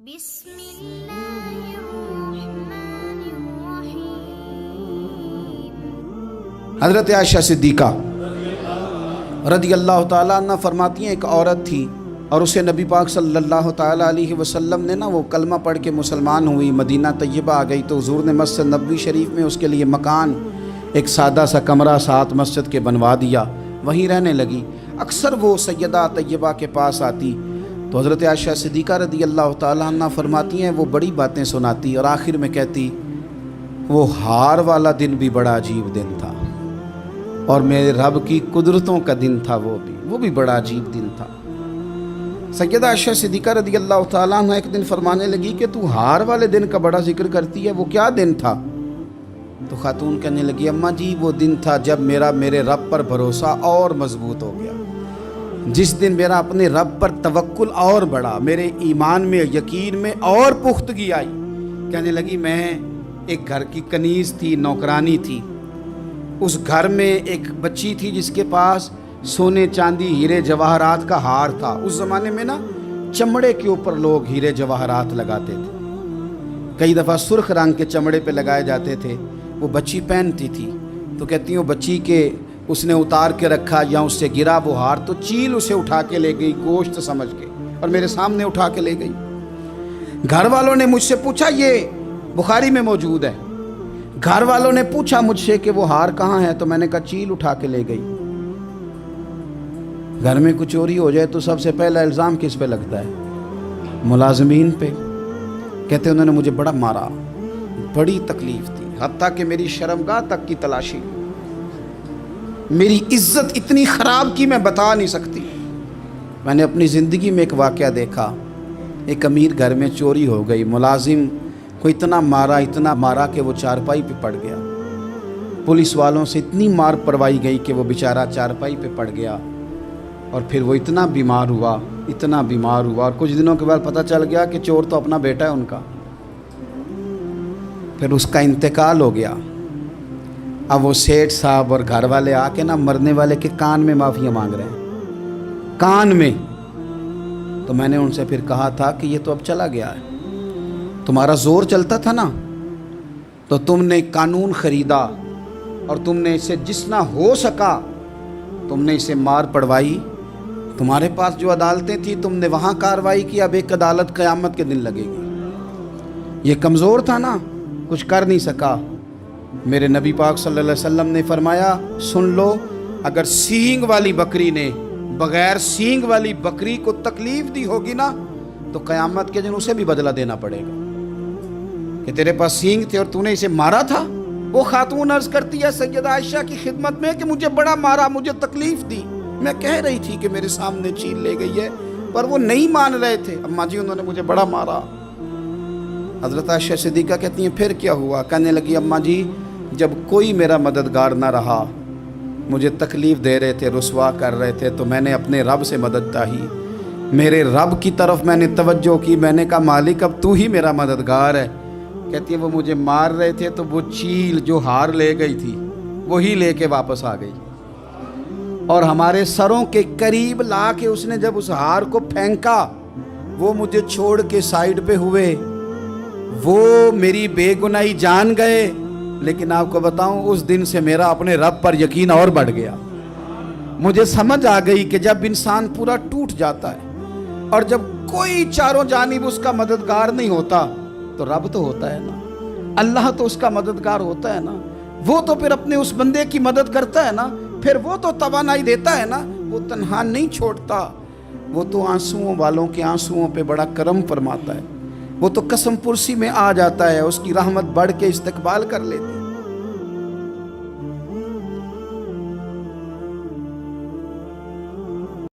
بسم اللہ الرحمن الرحیم۔ حضرت عائشہ صدیقہ رضی اللہ تعالیٰ عنہ فرماتی ہیں ایک عورت تھی اور اسے نبی پاک صلی اللہ تعالیٰ علیہ وسلم نے وہ کلمہ پڑھ کے مسلمان ہوئی، مدینہ طیبہ آ گئی تو حضور نے مسجد نبوی شریف میں اس کے لیے مکان، ایک سادہ سا کمرہ ساتھ مسجد کے بنوا دیا، وہیں رہنے لگی۔ اکثر وہ سیدہ طیبہ کے پاس آتی تو حضرت عائشہ صدیقہ رضی اللہ تعالیٰ عنہ فرماتی ہیں وہ بڑی باتیں سناتی اور آخر میں کہتی وہ ہار والا دن بھی بڑا عجیب دن تھا اور میرے رب کی قدرتوں کا دن تھا، وہ بھی بڑا عجیب دن تھا۔ سیدہ عائشہ صدیقہ رضی اللہ تعالیٰ عنہ ایک دن فرمانے لگی کہ تو ہار والے دن کا بڑا ذکر کرتی ہے، وہ کیا دن تھا؟ تو خاتون کہنے لگی اماں جی وہ دن تھا جب میرے رب پر بھروسہ اور مضبوط ہو گیا، جس دن میرا اپنے رب پر توکل اور بڑھا، میرے ایمان میں یقین میں اور پختگی آئی۔ کہنے لگی میں ایک گھر کی کنیز تھی، نوکرانی تھی، اس گھر میں ایک بچی تھی جس کے پاس سونے چاندی ہیرے جواہرات کا ہار تھا۔ اس زمانے میں چمڑے کے اوپر لوگ ہیرے جواہرات لگاتے تھے، کئی دفعہ سرخ رنگ کے چمڑے پہ لگائے جاتے تھے، وہ بچی پہنتی تھی تو کہتی ہوں بچی کے اس نے اتار کے رکھا یا اس سے گرا وہ ہار تو چیل اسے اٹھا کے لے گئی گوشت سمجھ کے اور میرے سامنے اٹھا کے لے گئی۔ گھر والوں نے مجھ سے پوچھا، یہ بخاری میں موجود ہے، گھر والوں نے پوچھا مجھ سے کہ وہ ہار کہاں ہے تو میں نے کہا چیل اٹھا کے لے گئی۔ گھر میں کچھ چوری ہو جائے تو سب سے پہلا الزام کس پہ لگتا ہے؟ ملازمین پہ۔ کہتے انہوں نے مجھے بڑا مارا، بڑی تکلیف تھی، حتیٰ کہ میری شرمگاہ تک کی تلاشی، میری عزت اتنی خراب کی میں بتا نہیں سکتی۔ میں نے اپنی زندگی میں ایک واقعہ دیکھا، ایک امیر گھر میں چوری ہو گئی، ملازم کو اتنا مارا کہ وہ چارپائی پہ پڑ گیا، پولیس والوں سے اتنی مار پروائی گئی کہ وہ بیچارہ چارپائی پہ پڑ گیا اور پھر وہ اتنا بیمار ہوا اور کچھ دنوں کے بعد پتہ چل گیا کہ چور تو اپنا بیٹا ہے ان کا، پھر اس کا انتقال ہو گیا۔ اب وہ سیٹھ صاحب اور گھر والے آ کے مرنے والے کے کان میں معافیاں مانگ رہے ہیں، کان میں۔ تو میں نے ان سے پھر کہا تھا کہ یہ تو اب چلا گیا ہے، تمہارا زور چلتا تھا نا تو تم نے قانون خریدا اور تم نے اسے جتنا ہو سکا تم نے اسے مار پڑوائی، تمہارے پاس جو عدالتیں تھیں تم نے وہاں کارروائی کی، اب ایک عدالت قیامت کے دن لگے گی۔ یہ کمزور تھا نا، کچھ کر نہیں سکا۔ میرے نبی پاک صلی اللہ علیہ وسلم نے فرمایا سن لو، اگر سینگ والی بکری نے بغیر سینگ والی بکری کو تکلیف دی ہوگی نا تو قیامت کے دن اسے بھی بدلہ دینا پڑے گا کہ تیرے پاس سینگ تھے اور تو نے اسے مارا تھا۔ وہ خاتون عرض کرتی ہے سیدہ عائشہ کی خدمت میں کہ مجھے بڑا مارا، مجھے تکلیف دی، میں کہہ رہی تھی کہ میرے سامنے چیل لے گئی ہے پر وہ نہیں مان رہے تھے، اماں جی انہوں نے مجھے بڑا مارا۔ حضرت عائشہ صدیقہ کہتی ہیں پھر کیا ہوا؟ کہنے لگی اماں جی جب کوئی میرا مددگار نہ رہا، مجھے تکلیف دے رہے تھے، رسوا کر رہے تھے تو میں نے اپنے رب سے مدد چاہی، میرے رب کی طرف میں نے توجہ کی، میں نے کہا مالک اب تو ہی میرا مددگار ہے۔ کہتی ہے وہ مجھے مار رہے تھے تو وہ چیل جو ہار لے گئی تھی وہی لے کے واپس آ گئی اور ہمارے سروں کے قریب لا کے اس نے جب اس ہار کو پھینکا وہ مجھے چھوڑ کے سائیڈ پہ ہوئے، وہ میری بے گناہی جان گئے، لیکن آپ کو بتاؤں اس دن سے میرا اپنے رب پر یقین اور بڑھ گیا۔ مجھے سمجھ آ گئی کہ جب انسان پورا ٹوٹ جاتا ہے اور جب کوئی چاروں جانب اس کا مددگار نہیں ہوتا تو رب تو ہوتا ہے نا، اللہ تو اس کا مددگار ہوتا ہے نا، وہ تو پھر اپنے اس بندے کی مدد کرتا ہے نا، پھر وہ تو توانائی دیتا ہے نا، وہ تنہا نہیں چھوڑتا، وہ تو آنسوؤں والوں کے آنسوؤں پہ بڑا کرم فرماتا ہے، وہ تو قسم پرسی میں آ جاتا ہے، اس کی رحمت بڑھ کے استقبال کر لیتی ہے۔